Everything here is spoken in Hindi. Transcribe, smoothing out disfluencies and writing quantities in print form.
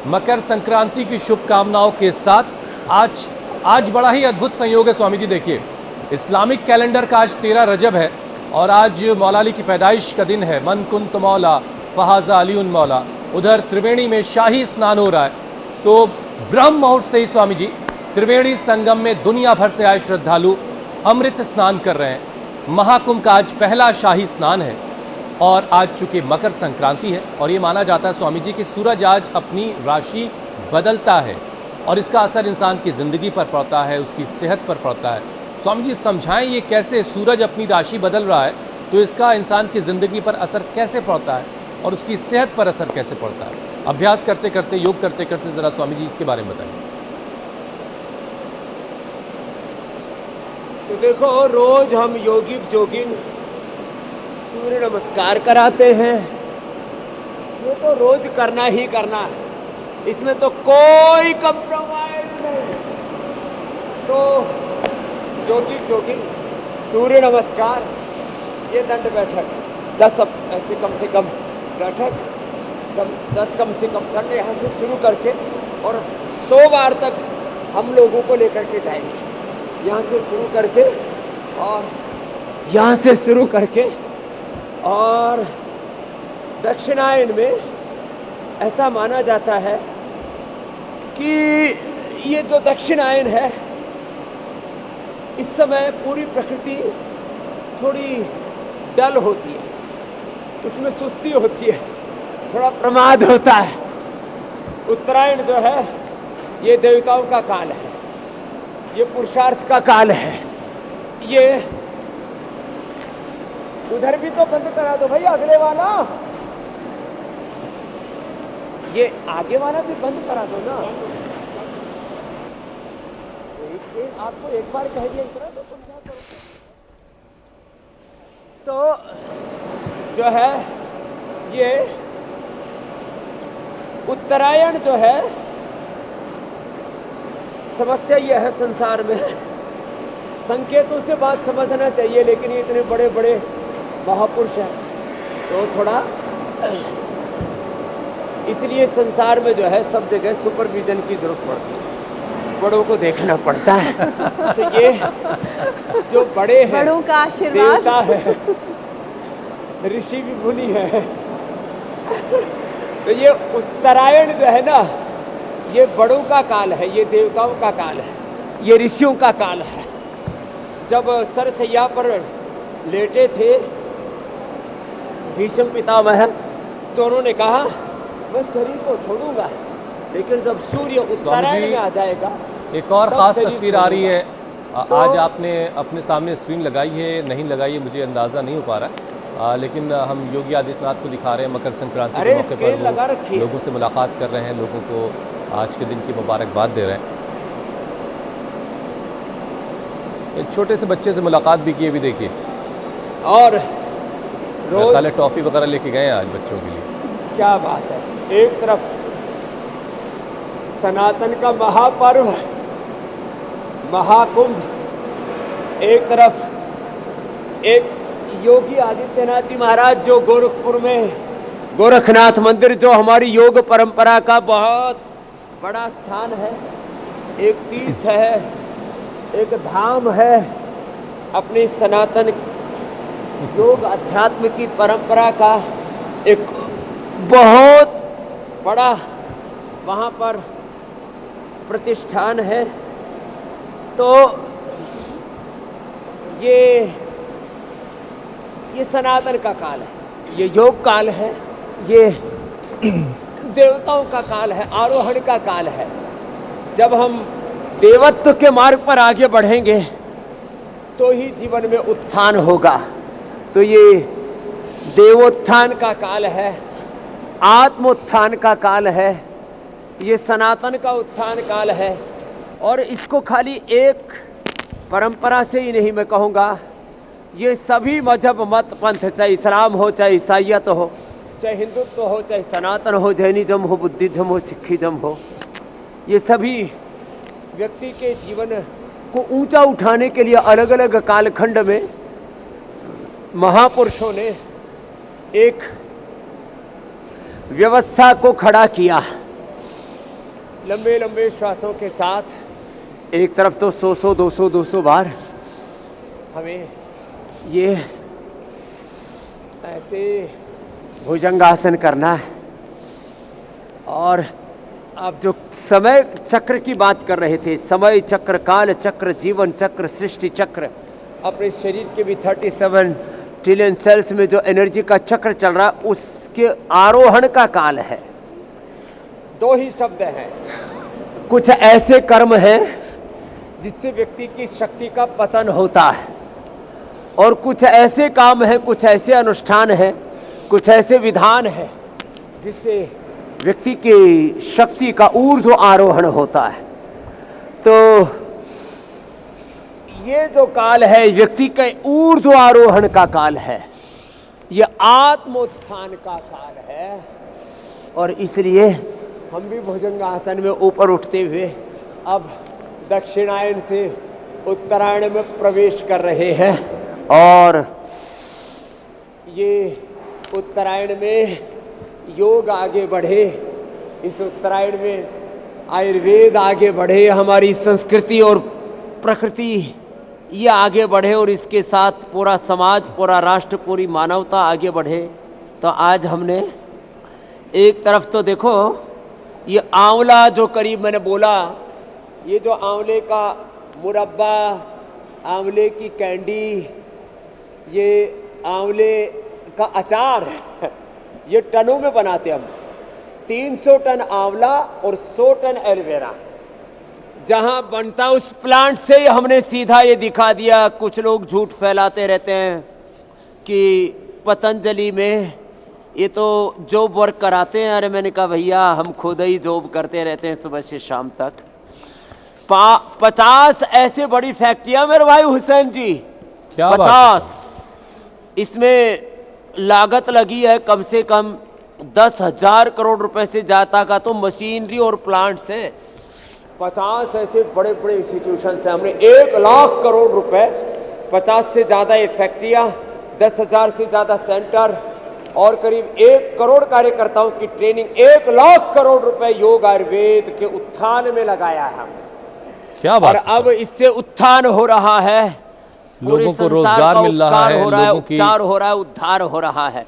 मकर संक्रांति की शुभकामनाओं के साथ आज बड़ा ही अद्भुत संयोग है स्वामी जी। देखिए, इस्लामिक कैलेंडर का आज 13 रजब है और आज मौला अली की पैदाइश का दिन है। मन कुंत मौला फहाजा अली उन मौला। उधर त्रिवेणी में शाही स्नान हो रहा है, तो ब्रह्म मुहूर्त से ही स्वामी जी त्रिवेणी संगम में दुनिया भर से आए श्रद्धालु अमृत स्नान कर रहे हैं। महाकुंभ का आज पहला शाही स्नान है और आज चूंकि मकर संक्रांति है और ये माना जाता है स्वामी जी कि सूरज आज अपनी राशि बदलता है और इसका असर इंसान की ज़िंदगी पर पड़ता है, उसकी सेहत पर पड़ता है। स्वामी जी समझाएं ये कैसे सूरज अपनी राशि बदल रहा है तो इसका इंसान की ज़िंदगी पर असर कैसे पड़ता है और उसकी सेहत पर असर कैसे पड़ता है। अभ्यास करते करते, योग करते करते ज़रा स्वामी जी इसके बारे में बताइए। तो देखो, रोज हम योगी जोगिन सूर्य नमस्कार कराते हैं, ये तो रोज करना ही करना है, इसमें तो कोई कंप्रोमाइज नहीं। तो योगी जोगिन सूर्य नमस्कार, ये दंड बैठक 10 ऐसे कम से कम बैठक 10 कम से कम दंड यहाँ से शुरू करके और 100 बार तक हम लोगों को लेकर के जाएंगे। यहाँ से शुरू करके और यहाँ से शुरू करके और दक्षिणायन में ऐसा माना जाता है कि ये जो दक्षिणायन है, इस समय पूरी प्रकृति थोड़ी डल होती है, उसमें सुस्ती होती है, थोड़ा प्रमाद होता है। उत्तरायण जो है ये देवताओं का काल है, ये पुरुषार्थ का काल है। ये उधर भी तो बंद करा दो भाई, अगले वाला, ये आगे वाला भी बंद करा दो ना। आपको एक बार कह दिया इतना तो तुम क्या करोगे। तो जो है ये उत्तरायण जो है, समस्या यह है संसार में, संकेतों से बात समझना चाहिए, लेकिन ये इतने बड़े बड़े महापुरुष हैं तो थोड़ा, इसलिए संसार में जो है सब जगह सुपरविजन की जरूरत पड़ती है, बड़ों को देखना पड़ता है। तो ये जो बड़े हैं, बड़ों का आशीर्वाद, देवता है, ऋषि भी मुनि है, तो ये उत्तरायण जो है ना, ये बड़ों का काल है, ये देवताओं का काल है, ये ऋषियों का काल है। जब सरसैया पर लेटे थे भीष्म पितामह, तो उन्होंने कहा मैं शरीर को छोड़ूंगा, लेकिन जब सूर्य उत्तरायण में आ जाएगा। एक और ख़ास तस्वीर आ रही है, तो आज आपने अपने सामने स्क्रीन लगाई है, नहीं लगाई है मुझे अंदाज़ा नहीं हो पा रहा है, लेकिन हम योगी आदित्यनाथ को दिखा रहे हैं। मकर संक्रांति के मौके पर वो लोगों से मुलाकात कर रहे हैं, लोगों को आज के दिन की मुबारकबाद दे रहे हैं। एक छोटे से बच्चे से मुलाकात भी की, अभी देखिए, और रोज टॉफ़ी वगैरह लेके गए हैं आज बच्चों के लिए। क्या बात है। एक तरफ सनातन का महापर्व महाकुंभ, एक तरफ एक योगी आदित्यनाथ जी महाराज जो गोरखपुर में गोरखनाथ मंदिर, जो हमारी योग परंपरा का बहुत बड़ा स्थान है, एक तीर्थ है, एक धाम है, अपनी सनातन योग अध्यात्म की परंपरा का एक बहुत बड़ा वहाँ पर प्रतिष्ठान है। तो ये सनातन का काल है, ये योग काल है, ये देवताओं का काल है, आरोहण का काल है। जब हम देवत्व के मार्ग पर आगे बढ़ेंगे तो ही जीवन में उत्थान होगा। तो ये देवोत्थान का काल है, आत्मोत्थान का काल है, ये सनातन का उत्थान काल है। और इसको खाली एक परंपरा से ही नहीं मैं कहूँगा, ये सभी मजहब मत पंथ, चाहे इस्लाम हो, चाहे ईसाइयत हो, चाहे हिंदुत्व हो, चाहे सनातन हो, जैनिज्म हो, बुद्धिज्म हो, सिखिज्म हो, ये सभी व्यक्ति के जीवन को ऊंचा उठाने के लिए अलग अलग कालखंड में महापुरुषों ने एक व्यवस्था को खड़ा किया। लंबे लंबे श्वासों के साथ एक तरफ तो 100 200 बार हमें ये ऐसे भुजंगासन करना है। और आप जो समय चक्र की बात कर रहे थे, समय चक्र, काल चक्र, जीवन चक्र, सृष्टि चक्र, अपने शरीर के भी 37 ट्रिलियन सेल्स में जो एनर्जी का चक्र चल रहा है उसके आरोहण का काल है। दो ही शब्द हैं। कुछ ऐसे कर्म हैं जिससे व्यक्ति की शक्ति का पतन होता है, और कुछ ऐसे काम हैं, कुछ ऐसे अनुष्ठान हैं, कुछ ऐसे विधान हैं जिससे व्यक्ति की शक्ति का ऊर्ध्व आरोहण होता है। तो ये जो काल है व्यक्ति के ऊर्ध्व आरोहण का काल है, ये आत्मोत्थान का काल है। और इसलिए हम भी भुजंगासन में ऊपर उठते हुए अब दक्षिणायन से उत्तरायण में प्रवेश कर रहे हैं। और ये उत्तरायण में योग आगे बढ़े, इस उत्तरायण में आयुर्वेद आगे बढ़े, हमारी संस्कृति और प्रकृति ये आगे बढ़े, और इसके साथ पूरा समाज, पूरा राष्ट्र, पूरी मानवता आगे बढ़े। तो आज हमने एक तरफ तो देखो ये आंवला जो करीब मैंने बोला, ये जो आंवले का मुरब्बा, आंवले की कैंडी, ये आंवले का अचार है, ये टनों में बनाते हम। 300 टन आंवला और 100 टन एलोवेरा जहां बनता उस प्लांट से हमने सीधा ये दिखा दिया। कुछ लोग झूठ फैलाते रहते हैं कि पतंजलि में ये तो जॉब वर्क कराते हैं। अरे मैंने कहा भैया हम खुद ही जॉब करते रहते हैं सुबह से शाम तक। 50 ऐसे बड़ी फैक्ट्रियां मेरे भाई हुसैन जी, क्या 50। इसमें लागत लगी है कम से कम 10,000 करोड़ रुपए से ज्यादा का तो मशीनरी और प्लांट से। 50 ऐसे बड़े बड़े इंस्टीट्यूशन से हमने 1 लाख करोड़ रुपए, 50 से ज्यादा ये फैक्ट्रियां, 10,000 से ज्यादा सेंटर और करीब 1 करोड़ कार्यकर्ताओं की ट्रेनिंग, 1 लाख करोड़ रुपए योग आयुर्वेद के उत्थान में लगाया है हमने। क्या बात और अब इससे उत्थान हो रहा है, लोगों को रोजगार मिल रहा है, उपचार हो रहा है, उद्धार हो रहा है।